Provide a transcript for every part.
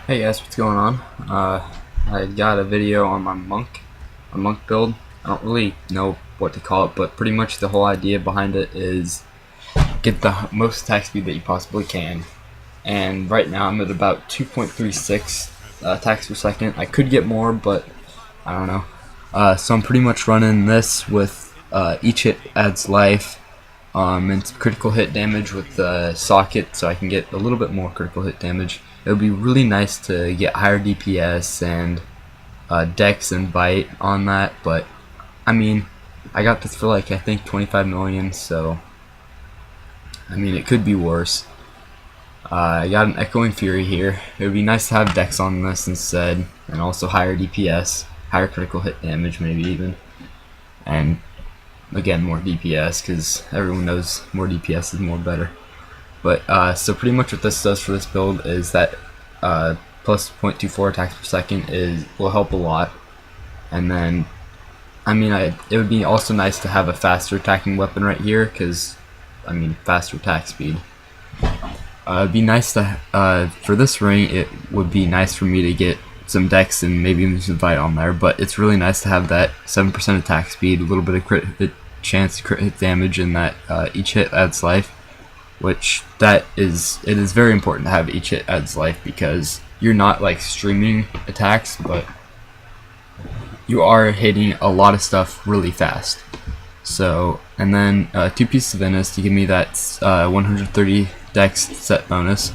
Hey guys, what's going on? I got a video on my monk build. I don't really know what to call it, but pretty much the whole idea behind it is get the most attack speed that you possibly can. And right now I'm at about 2.36 attacks per second. I could get more, but I don't know. So I'm pretty much running this with each hit adds life, and critical hit damage with the socket, so I can get a little bit more critical hit damage. It would be really nice to get higher DPS and Dex and Bite on that, but I mean, I got this for like I think 25 million, so I mean it could be worse. I got an Echoing Fury here. It would be nice to have Dex on this instead, and also higher DPS, higher critical hit damage maybe even, and again more DPS because everyone knows more DPS is more better. But so pretty much what this does for this build is that plus 0.24 attacks per second will help a lot. And then I mean it would be also nice to have a faster attacking weapon right here because I mean faster attack speed. It'd be nice to for this ring it would be nice for me to get some Dex and maybe even some Bite on there, but it's really nice to have that 7% attack speed, a little bit of crit hit chance to crit hit damage, and that each hit adds life. Which it is very important to have each hit adds life because you're not like streaming attacks, but you are hitting a lot of stuff really fast. So, and then 2 pieces of Innis to give me that 130 Dex set bonus.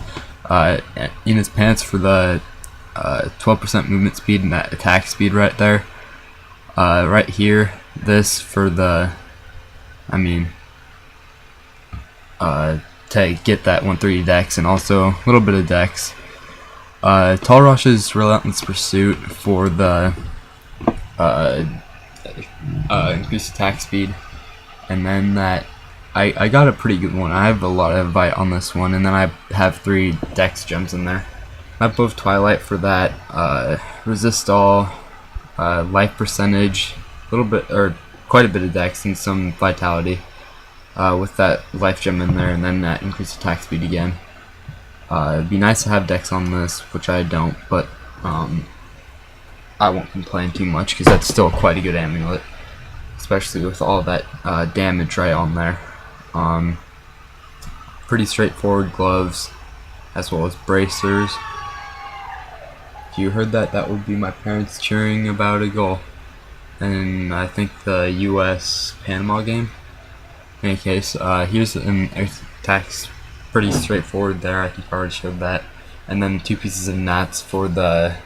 In his pants for the 12% movement speed and that attack speed right there. Right here, this for the, I mean, to get that 130 Dex and also a little bit of Dex. Tall Rush's Relentless Pursuit for the increased attack speed, and then that I got a pretty good one. I have a lot of Bite on this one, and then I have 3 Dex gems in there. I have both Twilight for that, Resist All, life percentage, a little bit or quite a bit of Dex and some Vitality. With that life gem in there, and then that increased attack speed again. It'd be nice to have Dex on this, which I don't, but I won't complain too much because that's still quite a good amulet, especially with all that damage right on there. Pretty straightforward gloves, as well as bracers. If you heard that, that would be my parents cheering about a goal, and I think the U.S.-Panama game. In any case, here's an attacks, pretty straightforward there. I think I already showed that. And then 2 pieces of Nats for the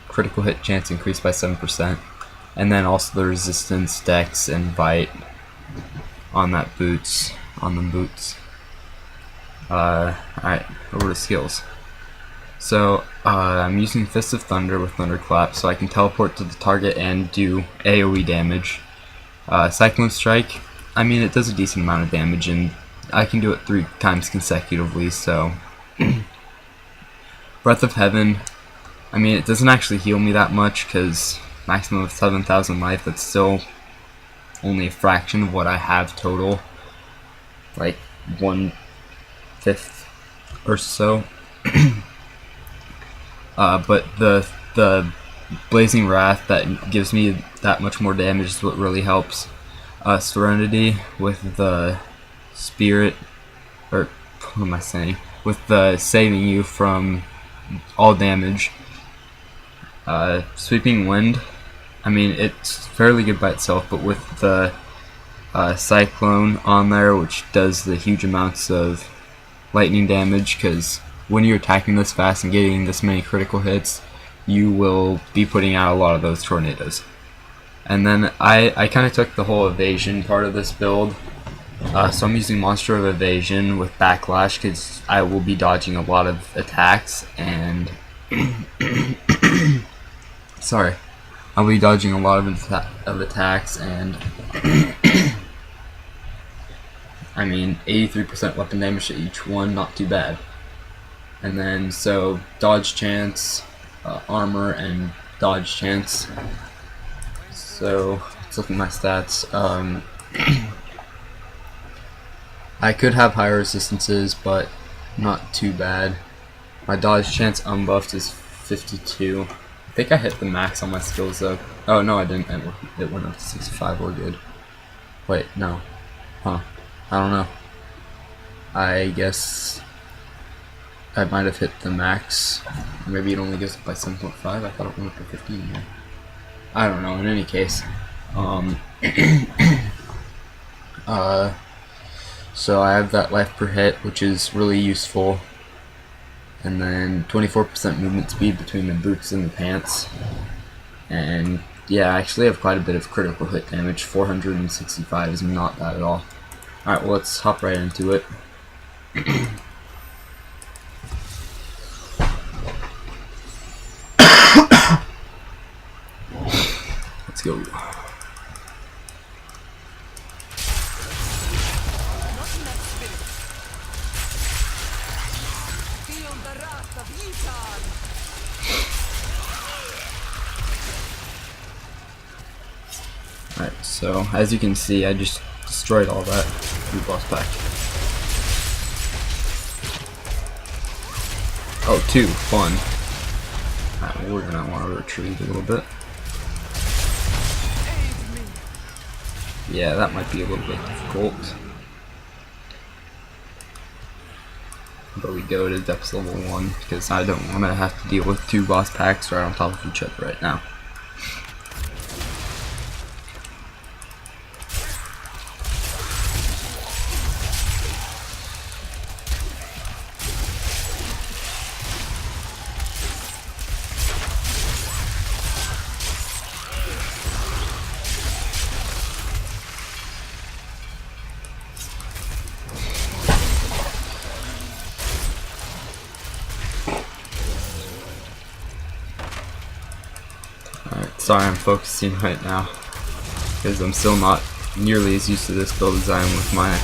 critical hit chance increased by 7%. And then also the resistance, Dex, and Bite on the boots. Alright, over to skills. So I'm using Fist of Thunder with Thunderclap, so I can teleport to the target and do AoE damage. Cyclone Strike. I mean, it does a decent amount of damage, and I can do it 3 times consecutively, so... Breath of Heaven, I mean, it doesn't actually heal me that much, because maximum of 7,000 life, that's still only a fraction of what I have total. Like, 1/5 or so. But the Blazing Wrath that gives me that much more damage is what really helps. Serenity with the Spirit, or what am I saying? With the saving you from all damage. Sweeping Wind, I mean it's fairly good by itself, but with the Cyclone on there, which does the huge amounts of lightning damage, because when you're attacking this fast and getting this many critical hits, you will be putting out a lot of those tornadoes. And then I kind of took the whole evasion part of this build, so I'm using Monster of Evasion with Backlash because I will be dodging a lot of attacks, and sorry, I'll be dodging a lot of attacks, and I mean 83% weapon damage to each one, not too bad. And then so dodge chance, armor, and dodge chance. So let's look at my stats. I could have higher resistances, but not too bad. My dodge chance unbuffed is 52. I think I hit the max on my skills though. Oh no, I didn't. It went up to 65. We're good. Wait, no. Huh. I don't know. I guess I might have hit the max. Maybe it only goes up by 7.5. I thought it went up to 15 here. I don't know. In any case, so I have that life per hit, which is really useful, and then 24% movement speed between the boots and the pants, and yeah, I actually have quite a bit of critical hit damage. 465 is not bad at all. Alright, well, let's hop right into it. Let's go. Alright, so as you can see, I just destroyed all that through boss pack. Oh, 2, fun. Alright, we're gonna want to retreat a little bit. Yeah, that might be a little bit difficult. But we go to depths level 1 because I don't want to have to deal with 2 boss packs right on top of each other right now. Alright, sorry I'm focusing right now, because I'm still not nearly as used to this build as I am with my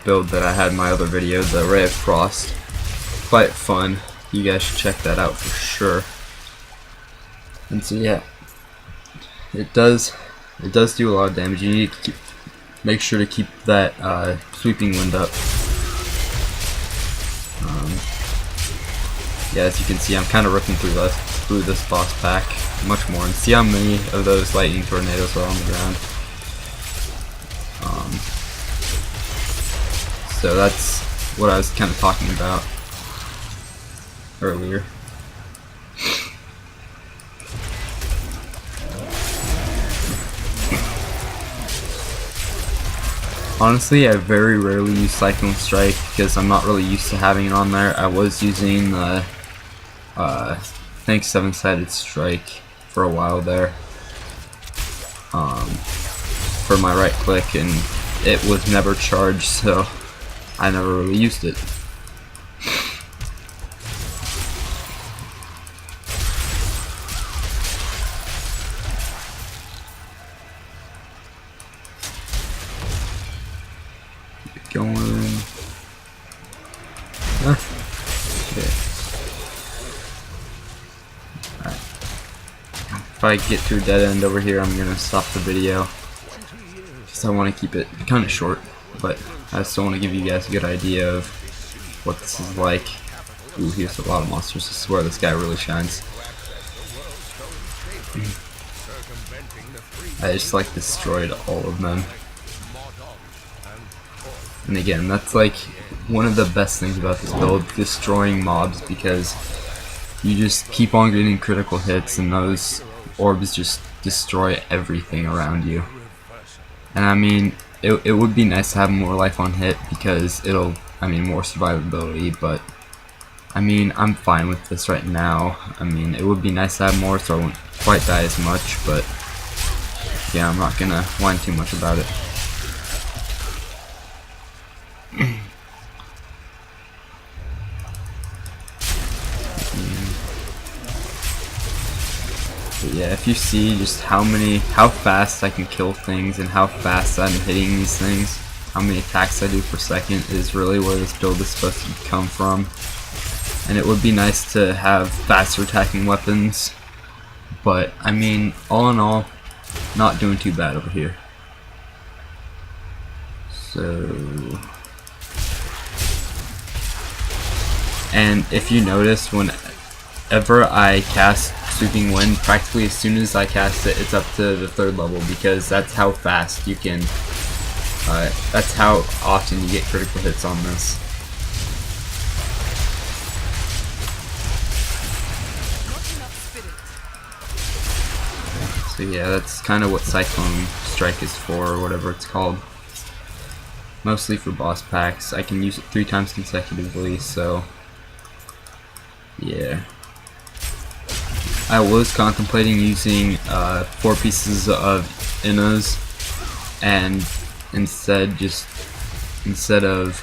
build that I had in my other video, the Ray of Frost. Quite fun. You guys should check that out for sure. And so yeah, it does do a lot of damage. You need to make sure to keep that sweeping wind up. Yeah, as you can see, I'm kind of ripping through this boss pack much more, and see how many of those lightning tornadoes are on the ground. So that's what I was kind of talking about earlier. Honestly, I very rarely use Cyclone Strike because I'm not really used to having it on there. I was using the I think 7-sided strike for a while there for my right click, and it was never charged, so I never really used it. Keep going. Okay. If I get to a dead end over here, I'm gonna stop the video because I want to keep it kind of short, but I still want to give you guys a good idea of what this is like. Ooh, here's a lot of monsters. This is where this guy really shines. I just like destroyed all of them. And again, that's like one of the best things about this build, destroying mobs, because you just keep on getting critical hits and those orbs just destroy everything around you. And I mean, it would be nice to have more life on hit because it'll, I mean, more survivability, but I mean, I'm fine with this right now. I mean, it would be nice to have more so I wouldn't quite die as much, but yeah, I'm not gonna whine too much about it. But yeah, if you see just how fast I can kill things and how fast I'm hitting these things, how many attacks I do per second is really where this build is supposed to come from. And it would be nice to have faster attacking weapons, but I mean, all in all, not doing too bad over here. So, and if you notice, whenever I cast Sweeping Wind, practically as soon as I cast it, it's up to the 3rd level, because that's how fast you can, that's how often you get critical hits on this. So yeah, that's kind of what Cyclone Strike is for, or whatever it's called. Mostly for boss packs. I can use it 3 times consecutively, so yeah. I was contemplating using 4 pieces of Innas, and instead of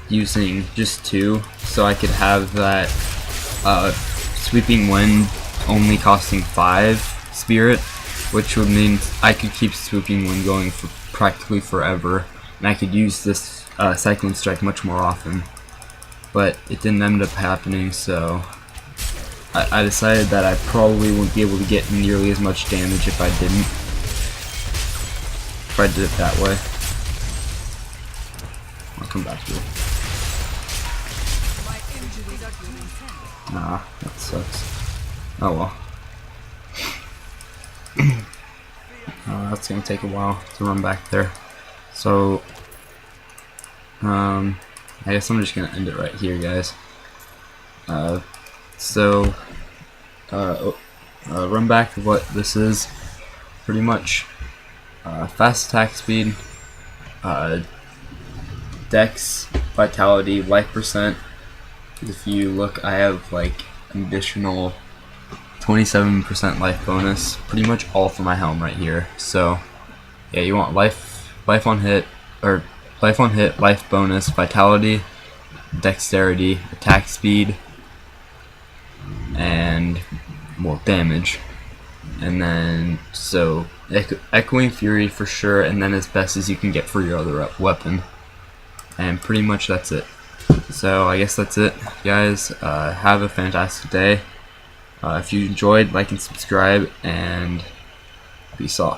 using just 2, so I could have that Sweeping Wind only costing 5 spirit, which would mean I could keep Sweeping Wind going for practically forever, and I could use this Cyclone Strike much more often. But it didn't end up happening, so I decided that I probably wouldn't be able to get nearly as much damage if I did it that way. I'll come back to it. Nah, that sucks. Oh well. That's gonna take a while to run back there. So, I guess I'm just gonna end it right here, guys. Run back to what this is. Pretty much, fast attack speed, dex, vitality, life percent. If you look, I have like an additional 27% life bonus, pretty much all for my helm right here. So yeah, you want life on hit, life bonus, vitality, dexterity, attack speed, and well, damage. And then so echoing fury for sure, and then as best as you can get for your other weapon. And pretty much that's it. So I guess that's it, guys. Have a fantastic day. If you enjoyed, like and subscribe, and peace off.